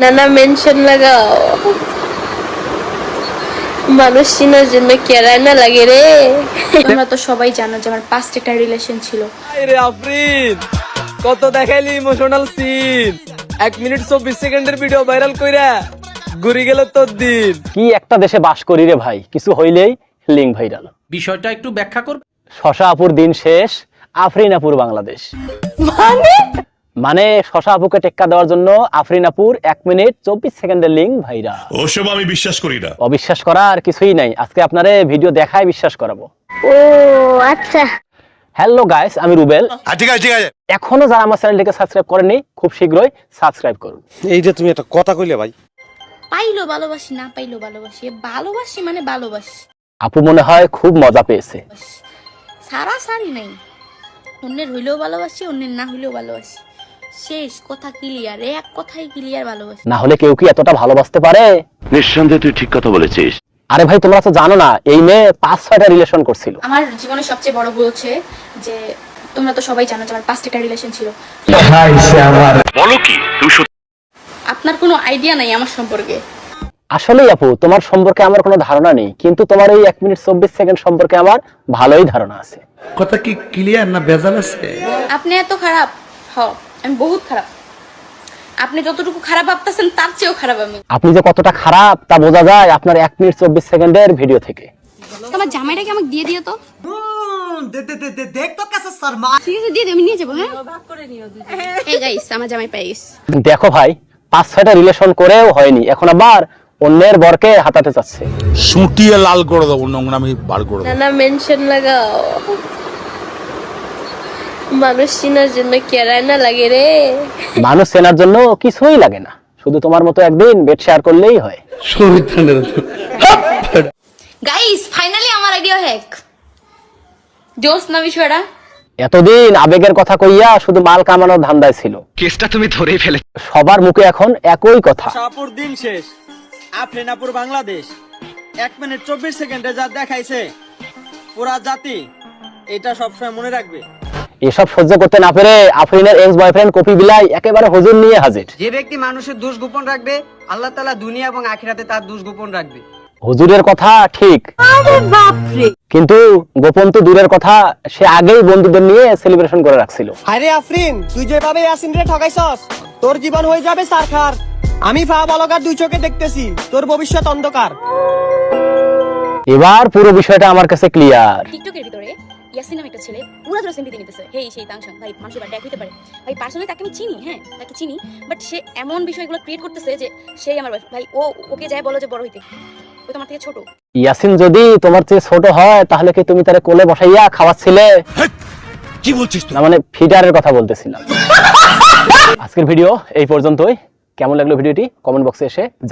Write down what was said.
নানা মেনশন লাগাও, মানুষ চিনার জন্য কেরায় না লাগে রে। তোমরা তো সবাই জানো যে আমার পাস্ট একটা রিলেশন ছিল। আরে আফরিন, কত দেখাইলি ইমোশনাল সিন, 1 মিনিট 24 সেকেন্ডের ভিডিও ভাইরাল কইরা ঘুরি গেল তোর দিন। কি একটা দেশে বাস করি রে ভাই, কিছু হইলেই লিঙ্ক ভাইরাল। বিষয়টা একটু ব্যাখ্যা করবে? শশা আপুর দিন শেষ, আফরিন আপুর বাংলাদেশ। মানে শশা আপুকে টেক্কা দেওয়ার জন্য আফরিন আপুর 1 মিনিট 24 সেকেন্ডের লিঙ্ক ভাইরাল। ওসব আমি বিশ্বাস করি না। অবিশ্বাস করার কিছুই নাই, আজকে আপনারে ভিডিও দেখায় বিশ্বাস করাবো। ও আচ্ছা। হ্যালো গাইস, আমি রুবেল। ঠিক আছে ঠিক আছে। এখনো যারা আমার চ্যানেলটিকে সাবস্ক্রাইব করেনি, খুব শীঘ্রই সাবস্ক্রাইব করুন। এই যে তুমি একটা কথা কইলে ভাই, পাইলো ভালোবাসি, না পাইলো ভালোবাসি, ভালোবাসি মানে ভালোবাসি। আপু মনে হয় খুব মজা পেয়েছে। সারা সারি নাই, অন্যের হইলেও ভালোবাসি, অন্যের না হইলেও ভালোবাসি। শেষ কথা ক্লিয়ার, এক কথাই ক্লিয়ার, ভালোবাসি। না হলে কেউ কি এতটা ভালোবাসতে পারে? নিঃসন্দেহে তুই ঠিক কথা বলেছিস। আরে ভাই, তোমরা তো জানো না এই মেয়ে 5-6টা রিলেশন করছিল। আমার জীবনের সবচেয়ে বড় ভুল হচ্ছে যে তোমরা তো সবাই জানো যে আমার পাস্ট একটা রিলেশন ছিল। বলো কি তুই? আপনার কোনো আইডিয়া নাই আমার সম্পর্কে। আসলেই আপু, তোমার সম্পর্কে আমার কোনো ধারণা নেই, কিন্তু তোমার এই 1 মিনিট 24 সেকেন্ড সম্পর্কে আমার ভালোই ধারণা আছে। কথা কি ক্লিয়ার না ভেজাল আছে? আপনি এত খারাপ? আমি বহুত খারাপ। আপনি যতটুকু খারাপ ভাবতেছেন তার চেয়েও খারাপ আমি। আপনি যে কতটা খারাপ তা বোঝা যায় আপনার 1 মিনিট 24 সেকেন্ডের ভিডিও থেকে। তোমার জামাইটাকে আমাকে দিয়ে দিও তো। দেখ তো কাছে শর্মা। ঠিক আছে, দিয়ে দিও, আমি নিয়ে যাবো। হ্যাঁ, ভাগ করে নিও দুজন। এই গাইস, আমার জামাই পেয়ে গেছে। দেখো ভাই, 5-6টা রিলেশন করেও হয়নি, এখন আবার অন্যের বরকে হাতাতে চাচ্ছে। সুটিয়ে লাল করে দেবো, নোংরামি বার করে দেবো। নানা মেনশন লাগাও, মানুষ চিনার জন্য কেরায় না লাগে রে। মানুষ চেনার জন্য কিছুই লাগে না, শুধু তোমার মতো একদিন বেড শেয়ার করলেই হয়। গাইস, ফাইনালি আমার আইডিয়া হ্যাক। জোস না বিষয়টা? এতদিন আবেগের কথা কইয়া শুধু মাল কামানোর ধান্দায় ছিল। কেসটা তুমি ধরেই ফেলে। সবার মুখে এখন একই কথা। শাহপুর দিন শেষ, আফরিন আপুর বাংলাদেশ। 1 মিনিট 24 সেকেন্ডে যা দেখাইছে পুরা জাতি এটা সবসময় মনে রাখবে। এসব সহ্য করতে না পেরে আফরিনের এক্স বয়ফ্রেন্ড কপি বিলাই একেবারে হুজুর নিয়ে হাজির। যে ব্যক্তি মানুষের দোষ গোপন রাখবে, আল্লাহ তাআলা দুনিয়া এবং আখিরাতে তার দোষ গোপন রাখবে। হুজুরের কথা ঠিক, কিন্তু গোপন তো দূরের কথা, সে আগেই বন্ধুদের নিয়ে সেলিব্রেশন করে রাখছিল। আরে আফরিন, তুই যেভাবে ইয়াসিন রে ঠকাইছস, তোর জীবন হয়ে যাবে সারখার। আমি ফা বলকার 2 চোখে দেখতেছি, তোর ভবিষ্যৎ অন্ধকার। এবার পুরো বিষয়টা আমার কাছে ক্লিয়ার। টিকটকের ভিতরে ইয়াসিন নামে একটা ছেলে পুরো ধরে সেমটি নিতেছে। হেই সেই তাংশন ভাই, মানুষের বাড়ি হইতে পারে ভাই, পার্সোনালি তাকে আমি চিনি, হ্যাঁ তাকে চিনি, বাট সে এমন বিষয়গুলো ক্রিয়েট করতেছে যে সেই আমার ওয়াইফ। ভাই ওকে যায় বলো যে বড় হইতে, ও তোমার থেকে ছোট। ইয়াসিন যদি তোমার চেয়ে ছোট হয় তাহলে কি তুমি তারে কোলে বসাইয়া খাওয়াচ্ছিলে? কি বলছিস তুই? না মানে ফিডারের কথা বলতেছিলাম। আজকের ভিডিও এই পর্যন্তই। কেমন লাগলো ভিডিওটি কমেন্ট বক্সে এসে জানান।